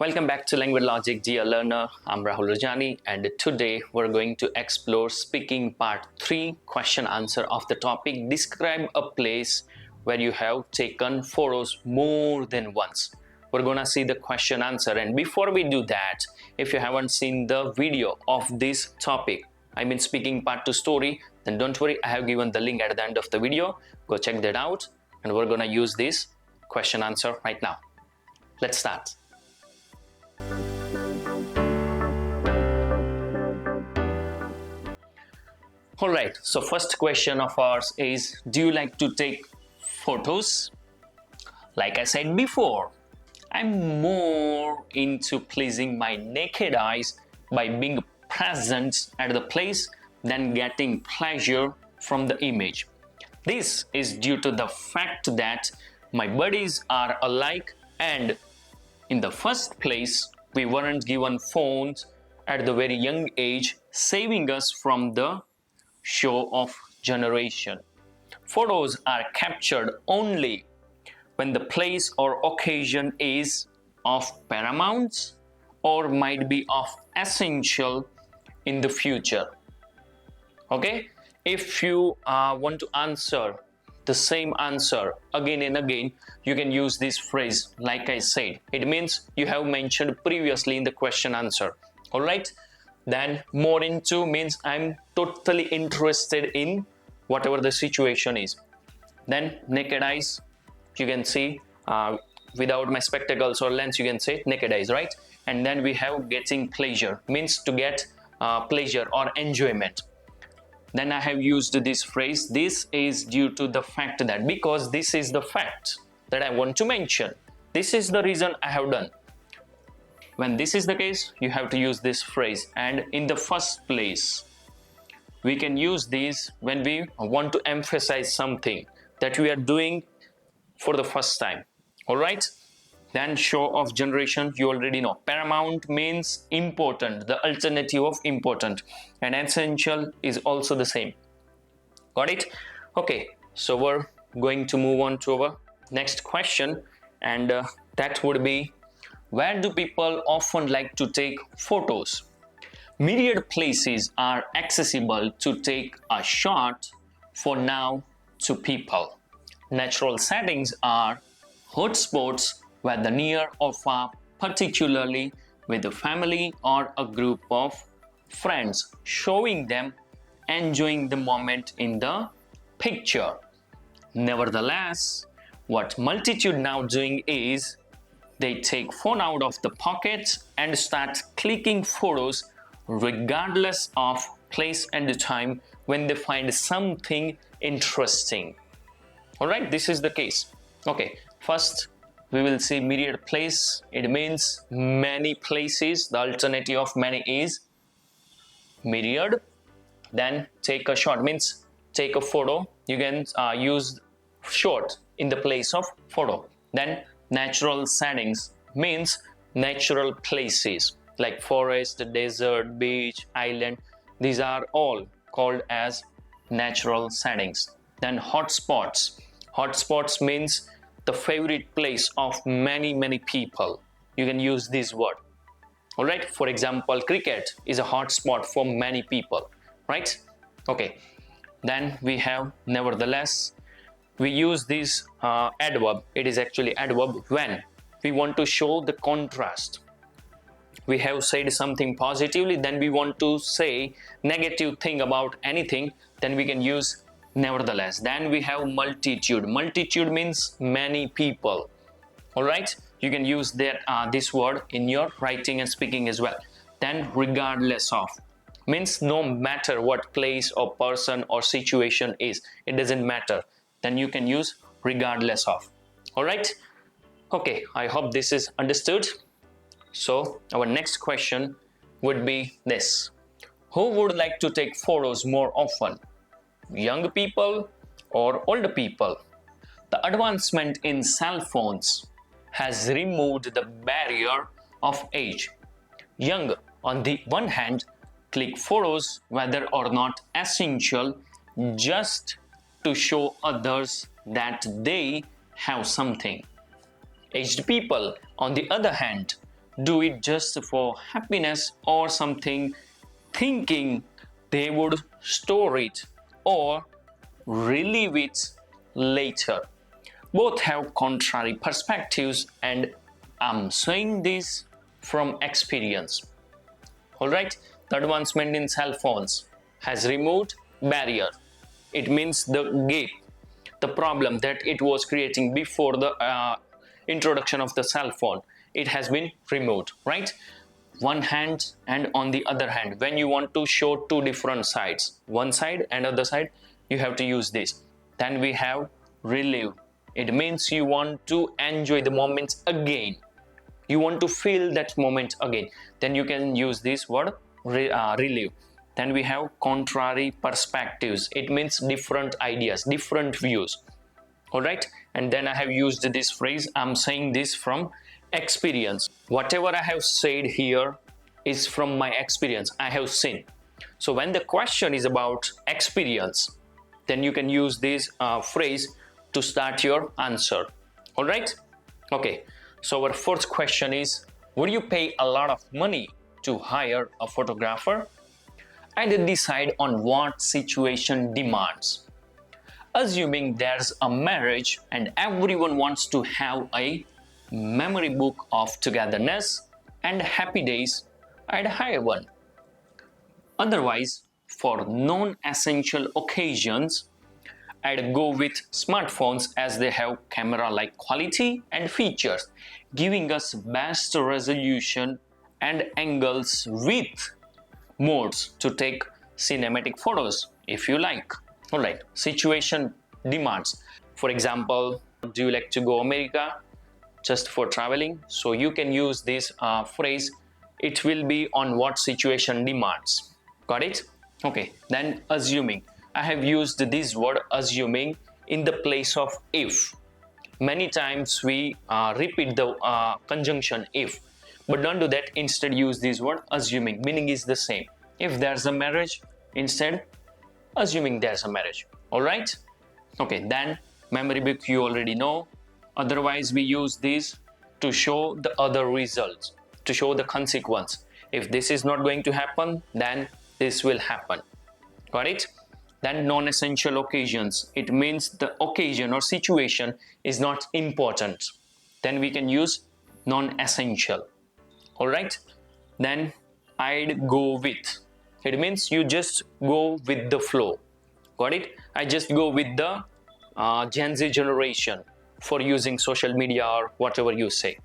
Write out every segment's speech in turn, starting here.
Welcome back to Language Logic, dear learner. I'm Rahul Rajani, and today we're going to explore speaking part 3, question answer of the topic describe a place where you have taken photos more than once. We're gonna see the question answer, and before we do that, if you haven't seen the video of this topic, I mean speaking part 2 story, then don't worry, I have given the link at the end of the video. Go check that out, and we're gonna use this question answer right now. Let's start. Alright, so first question of ours is, do you like to take photos? Like I said before, I'm more into pleasing my naked eyes by being present at the place than getting pleasure from the image. This is due to the fact that my bodies are alike, and in the first place, we weren't given phones at the very young age, saving us from the show of generation. Photos are captured only when the place or occasion is of paramount or might be of essential in the future. Okay, if you want to answer the same answer again and again, you can use this phrase. Like I said, it means you have mentioned previously in the question answer. All right, then more into means I'm totally interested in whatever the situation is. Then naked eyes, you can see without my spectacles or lens, you can say naked eyes, right? And then we have getting pleasure, means to get pleasure or enjoyment. Then I have used this phrase. This is due to the fact that, because this is the fact that I want to mention. This is the reason I have done. When this is the case, you have to use this phrase. And in the first place, we can use these when we want to emphasize something that we are doing for the first time. All right? Then show of generation, you already know. Paramount means important, the alternative of important. And essential is also the same. Got it? Okay, so we're going to move on to our next question. And that would be, where do people often like to take photos? Myriad places are accessible to take a shot for now to people. Natural settings are hotspots where the near or far, particularly with a family or a group of friends, showing them enjoying the moment in the picture. Nevertheless, what multitude now doing is they take phone out of the pocket and start clicking photos regardless of place and time when they find something interesting. Alright, this is the case. Okay, first we will see myriad place. It means many places. The alternative of many is myriad. Then take a shot means take a photo. You can use shot in the place of photo. Then natural settings means natural places like forest, desert, beach, island. These are all called as natural settings. Then hotspots. Hotspots means the favorite place of many people. You can use this word. All right. For example, cricket is a hotspot for many people, right? Okay. Then we have nevertheless. We use this adverb. It is actually adverb when we want to show the contrast. We have said something positively, then we want to say negative thing about anything, then we can use nevertheless. Then we have multitude. Multitude means many people. All right, you can use that this word in your writing and speaking as well. Then regardless of means no matter what place or person or situation is, it doesn't matter. Then you can use regardless of. All right, okay, I hope this is understood. So our next question would be this: who would like to take photos more often, young people or older people? The advancement in cell phones has removed the barrier of age. Young, on the one hand, click photos whether or not essential, just to show others that they have something. Aged people, on the other hand, do it just for happiness or something, thinking they would store it or relive it later. Both have contrary perspectives, and I'm saying this from experience. Alright, the advancement in cell phones has removed barrier. It means the gap, the problem that it was creating before the introduction of the cell phone, it has been removed, right? One hand and on the other hand, when you want to show two different sides, one side and other side, you have to use this. Then we have relive. It means you want to enjoy the moment again. You want to feel that moment again. Then you can use this word relive. Then we have contrary perspectives. It means different ideas, different views. Alright, and then I have used this phrase, I'm saying this from experience. Whatever I have said here is from my experience. I have seen. So when the question is about experience, then you can use this phrase to start your answer. Alright, okay. So our fourth question is, would you pay a lot of money to hire a photographer? And decide on what situation demands. Assuming there's a marriage and everyone wants to have a memory book of togetherness and happy days, I'd hire one. Otherwise, for non-essential occasions, I'd go with smartphones as they have camera-like quality and features, giving us best resolution and angles with modes to take cinematic photos if you like. Alright, situation demands. For example, do you like to go America just for traveling? So you can use this phrase. It will be on what situation demands. Got it? Okay, then assuming. I have used this word assuming in the place of if. Many times we repeat the conjunction if. But don't do that. Instead, use this word assuming. Meaning is the same. If there's a marriage, instead, assuming there's a marriage. Alright? Okay, then memory book you already know. Otherwise, we use this to show the other results, to show the consequence. If this is not going to happen, then this will happen. Got it? Then non-essential occasions. It means the occasion or situation is not important. Then we can use non-essential. Alright? Then I'd go with. It means you just go with the flow. Got it? I just go with the Gen Z generation for using social media or whatever you say.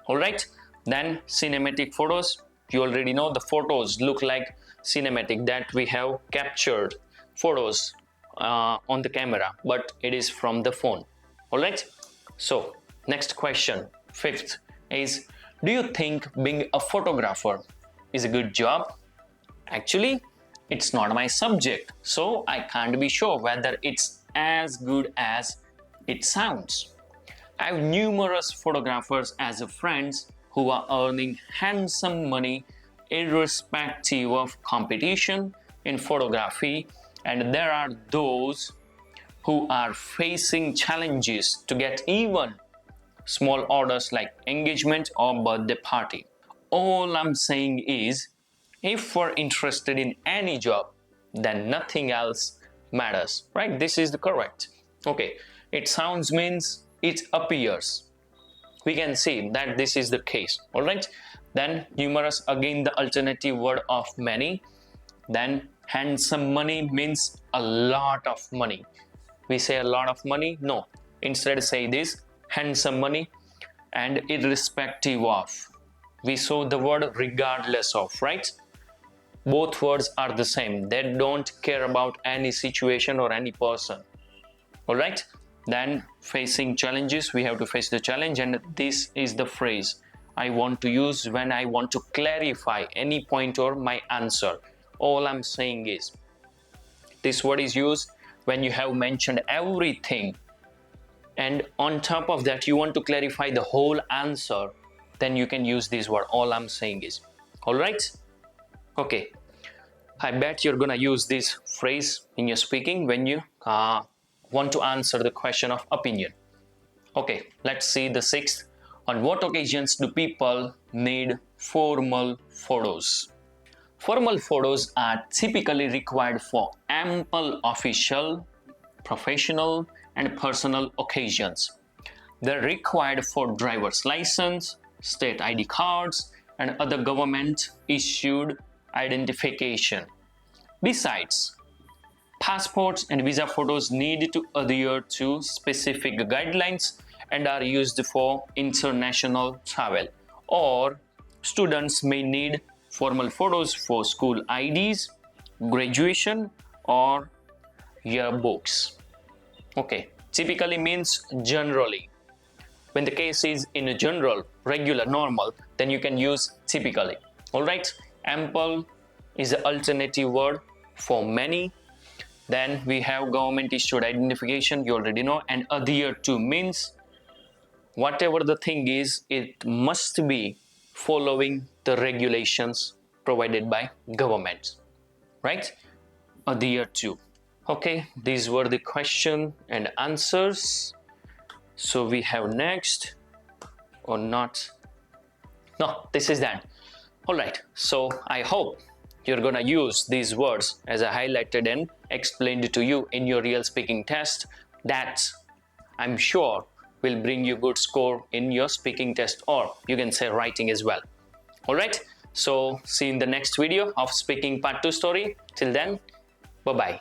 Alright? Then cinematic photos. You already know the photos look like cinematic, that we have captured photos on the camera, but it is from the phone. Alright? So, next question, fifth, is do you think being a photographer is a good job? Actually, it's not my subject, so I can't be sure whether it's as good as it sounds. I have numerous photographers as friends who are earning handsome money irrespective of competition in photography, and there are those who are facing challenges to get even small orders like engagement or birthday party. All I'm saying is, if we're interested in any job, then nothing else matters, right? This is the correct. Okay, it sounds means it appears. We can see that this is the case, all right? Then numerous, again the alternative word of many. Then handsome money means a lot of money. We say a lot of money? No. Instead say this, handsome money and irrespective of. We saw the word regardless of, right? Both words are the same. They don't care about any situation or any person. Alright? Then facing challenges, we have to face the challenge, and this is the phrase I want to use when I want to clarify any point or my answer. All I'm saying is, this word is used when you have mentioned everything and on top of that you want to clarify the whole answer, then you can use this word. All I'm saying is. Alright? Okay. I bet you're gonna use this phrase in your speaking when you want to answer the question of opinion. Okay, let's see the sixth. On what occasions do people need formal photos? Formal photos are typically required for ample official, professional, and personal occasions. They're required for driver's license, state ID cards, and other government-issued identification. Besides, passports and visa photos need to adhere to specific guidelines and are used for international travel. Or students may need formal photos for school IDs, graduation, or yearbooks. Okay, typically means generally. When the case is in a general, regular, normal, then you can use typically. Alright, ample is the alternative word for many. Then we have government issued identification, you already know, and adhere to means whatever the thing is, it must be following the regulations provided by government, right? Adhere to. Okay, these were the question and answers. So we have next or not? No, this is that. All right, so I hope you're gonna use these words as I highlighted and explained to you in your real speaking test. That I'm sure will bring you good score in your speaking test, or you can say writing as well. All right, so see you in the next video of speaking part 2 story. Till then, bye bye.